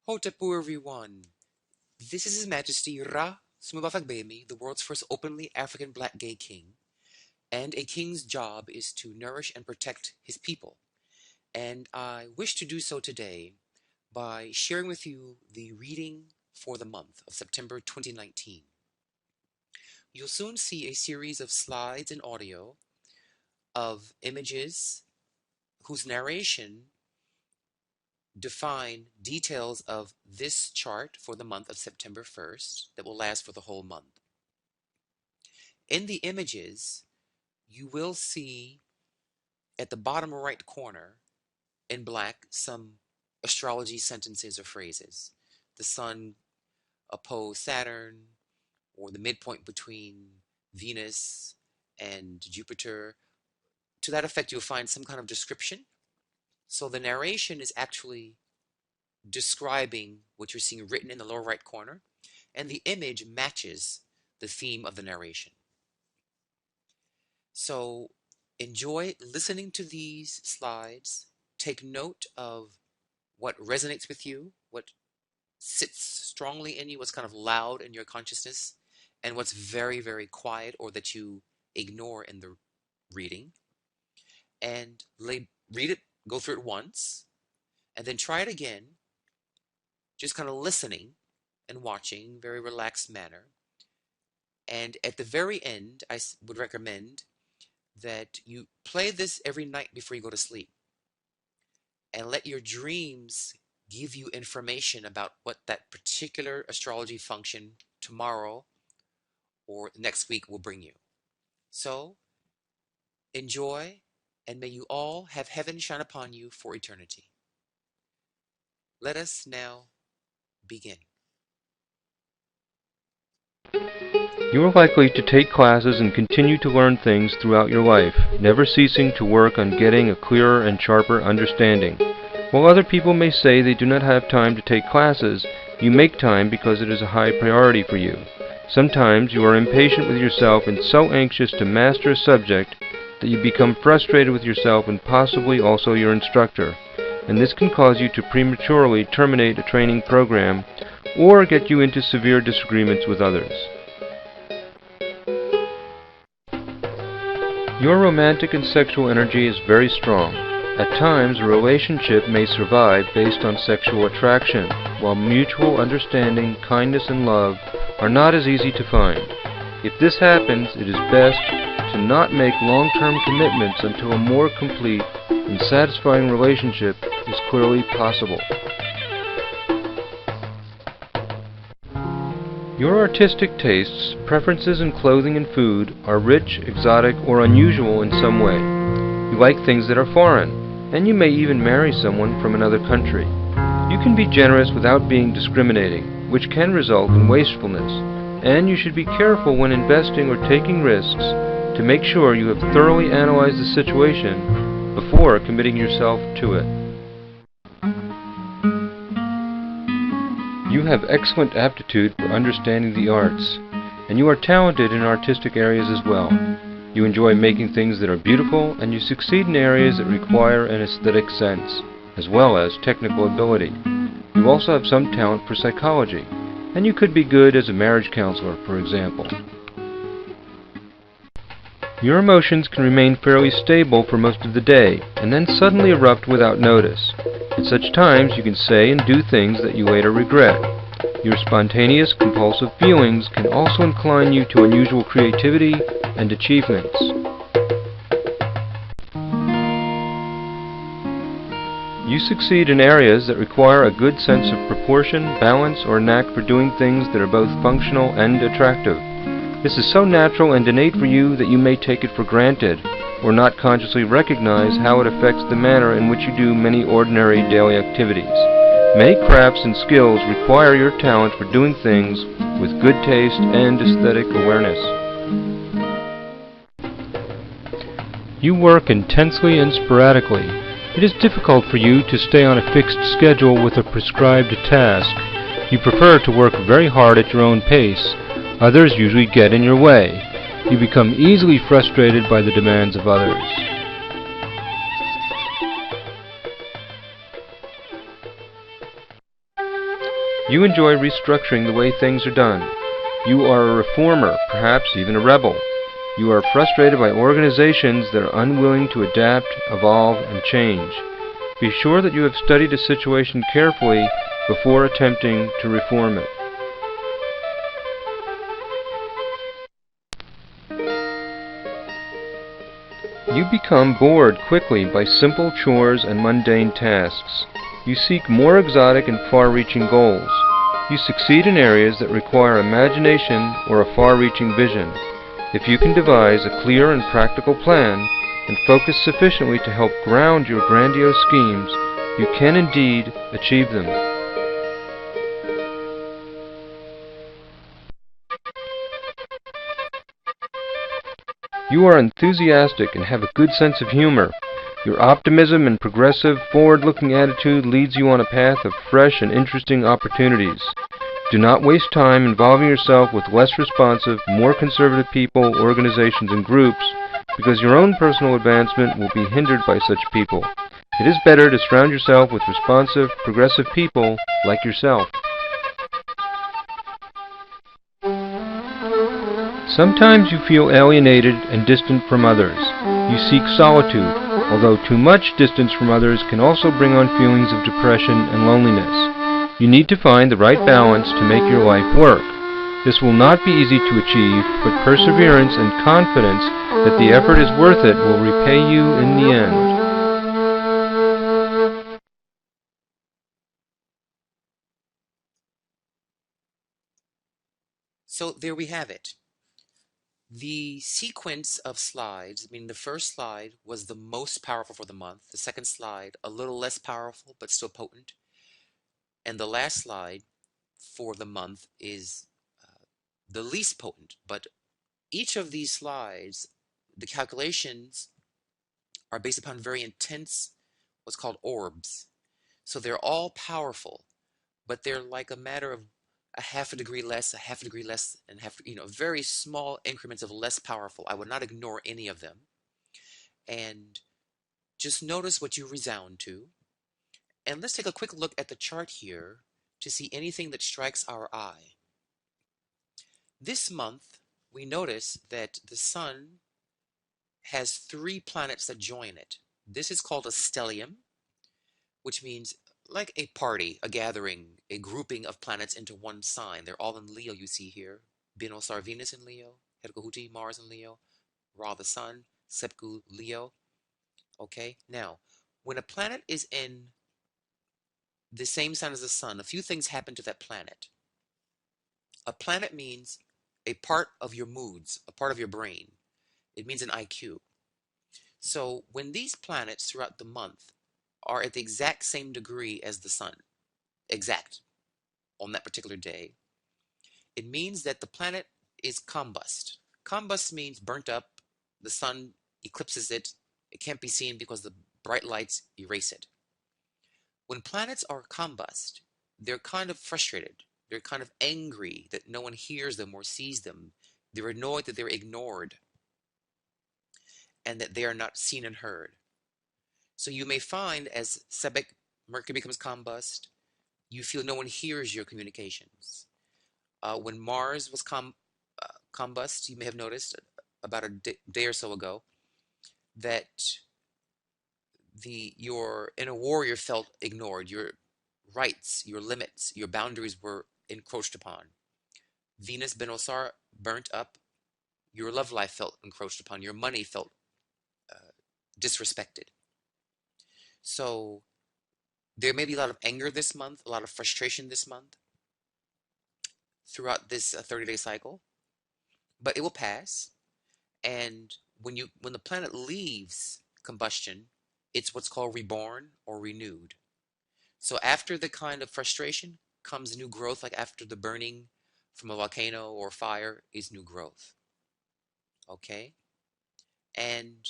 Hotapu everyone. This is His Majesty Ra Sumabathagbemi, the world's first openly African black gay king. And a king's job is to nourish and protect his people. And I wish to do so today by sharing with you the reading for the month of September 2019. You'll soon see a series of slides and audio of images whose narration define details of this chart for the month of September 1st that will last for the whole month. In the images, you will see at the bottom right corner in black some astrology sentences or phrases. The sun opposed Saturn, or the midpoint between Venus and Jupiter. To that effect, you'll find some kind of description. So the narration is actually describing what you're seeing written in the lower right corner, and the image matches the theme of the narration. So enjoy listening to these slides. Take note of what resonates with you, what sits strongly in you, what's kind of loud in your consciousness, and what's very, very quiet or that you ignore in the reading. And read it, go through it once, and then try it again, just kind of listening and watching, very relaxed manner. And at the very end, I would recommend that you play this every night before you go to sleep, and let your dreams give you information about what that particular astrology function tomorrow or next week will bring you. So enjoy, and may you all have heaven shine upon you for eternity. Let us now begin. You are likely to take classes and continue to learn things throughout your life, never ceasing to work on getting a clearer and sharper understanding. While other people may say they do not have time to take classes, you make time because it is a high priority for you. Sometimes you are impatient with yourself and so anxious to master a subject that you become frustrated with yourself and possibly also your instructor, and this can cause you to prematurely terminate a training program or get you into severe disagreements with others. Your romantic and sexual energy is very strong. At times, a relationship may survive based on sexual attraction, while mutual understanding, kindness, and love are not as easy to find. If this happens, it is best to not make long-term commitments until a more complete and satisfying relationship is clearly possible. Your artistic tastes, preferences in clothing and food are rich, exotic, or unusual in some way. You like things that are foreign, and you may even marry someone from another country. You can be generous without being discriminating, which can result in wastefulness, and you should be careful when investing or taking risks to make sure you have thoroughly analyzed the situation before committing yourself to it. You have excellent aptitude for understanding the arts, and you are talented in artistic areas as well. You enjoy making things that are beautiful, and you succeed in areas that require an aesthetic sense, as well as technical ability. You also have some talent for psychology, and you could be good as a marriage counselor, for example. Your emotions can remain fairly stable for most of the day, and then suddenly erupt without notice. At such times, you can say and do things that you later regret. Your spontaneous, compulsive feelings can also incline you to unusual creativity and achievements. You succeed in areas that require a good sense of proportion, balance, or knack for doing things that are both functional and attractive. This is so natural and innate for you that you may take it for granted, or not consciously recognize how it affects the manner in which you do many ordinary daily activities. Many crafts and skills require your talent for doing things with good taste and aesthetic awareness. You work intensely and sporadically. It is difficult for you to stay on a fixed schedule with a prescribed task. You prefer to work very hard at your own pace. Others usually get in your way. You become easily frustrated by the demands of others. You enjoy restructuring the way things are done. You are a reformer, perhaps even a rebel. You are frustrated by organizations that are unwilling to adapt, evolve, and change. Be sure that you have studied a situation carefully before attempting to reform it. You become bored quickly by simple chores and mundane tasks. You seek more exotic and far-reaching goals. You succeed in areas that require imagination or a far-reaching vision. If you can devise a clear and practical plan and focus sufficiently to help ground your grandiose schemes, you can indeed achieve them. You are enthusiastic and have a good sense of humor. Your optimism and progressive, forward-looking attitude leads you on a path of fresh and interesting opportunities. Do not waste time involving yourself with less responsive, more conservative people, organizations, and groups, because your own personal advancement will be hindered by such people. It is better to surround yourself with responsive, progressive people like yourself. Sometimes you feel alienated and distant from others. You seek solitude, although too much distance from others can also bring on feelings of depression and loneliness. You need to find the right balance to make your life work. This will not be easy to achieve, but perseverance and confidence that the effort is worth it will repay you in the end. So there we have it. The sequence of slides, I mean, the first slide was the most powerful for the month. The second slide, a little less powerful, but still potent. And the last slide for the month is the least potent. But each of these slides, the calculations are based upon very intense, what's called orbs. So they're all powerful, but they're like a matter of a half a degree less, a half a degree less, and half, very small increments of less powerful. I would not ignore any of them. And just notice what you resound to. And let's take a quick look at the chart here to see anything that strikes our eye. This month, we notice that the sun has 3 planets that join it. This is called a stellium, which means like a party, a gathering, a grouping of planets into one sign. They're all in Leo, you see here. Binosar Venus in Leo, Herkahuti Mars in Leo, Ra the Sun, Sepku Leo. Okay, now, when a planet is in the same sign as the sun, a few things happen to that planet. A planet means a part of your moods, a part of your brain. It means an IQ. So when these planets throughout the month are at the exact same degree as the sun, exact on that particular day, it means that the planet is combust. Combust means burnt up, the sun eclipses it, it can't be seen because the bright lights erase it. When planets are combust, they're kind of frustrated. They're kind of angry that no one hears them or sees them. They're annoyed that they're ignored and that they are not seen and heard. So you may find as Sept, Mercury becomes combust, you feel no one hears your communications. When Mars was combust, you may have noticed about a day or so ago that your inner warrior felt ignored. Your rights, your limits, your boundaries were encroached upon. Venus Benosar burnt up. Your love life felt encroached upon. Your money felt uh, disrespected. So there may be a lot of anger this month, a lot of frustration this month throughout this 30-day cycle, but it will pass. And when the planet leaves combustion, it's what's called reborn or renewed. So after the kind of frustration comes new growth, like after the burning from a volcano or fire is new growth. Okay? And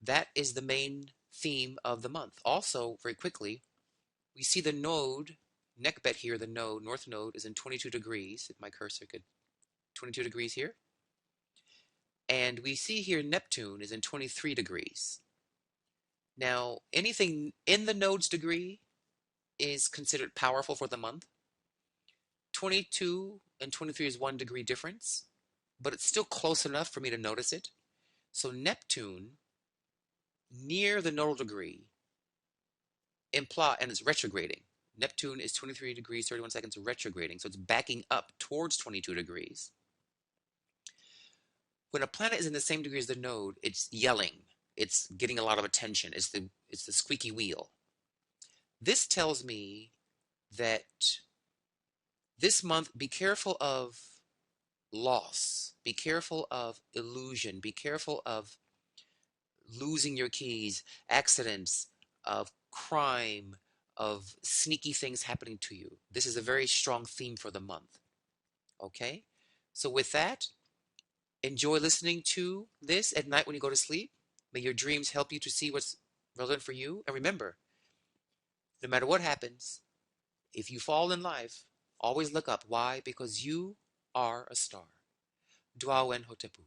that is the main theme of the month. Also, very quickly, we see the node, Nekbet here, the node, north node, is in 22 degrees. If my cursor could, 22 degrees here. And we see here Neptune is in 23 degrees. Now, anything in the node's degree is considered powerful for the month. 22 and 23 is 1 degree difference, but it's still close enough for me to notice it. So Neptune near the nodal degree and it's retrograding. Neptune is 23 degrees 31 seconds retrograding, so it's backing up towards 22 degrees. When a planet is in the same degree as the node, it's yelling. It's getting a lot of attention. It's the squeaky wheel. This tells me that this month, be careful of loss. Be careful of illusion. Be careful of losing your keys, accidents, of crime, of sneaky things happening to you. This is a very strong theme for the month. Okay? So with that, enjoy listening to this at night when you go to sleep. May your dreams help you to see what's relevant for you. And remember, no matter what happens, if you fall in life, always look up. Why? Because you are a star. Dwawen Hotepu.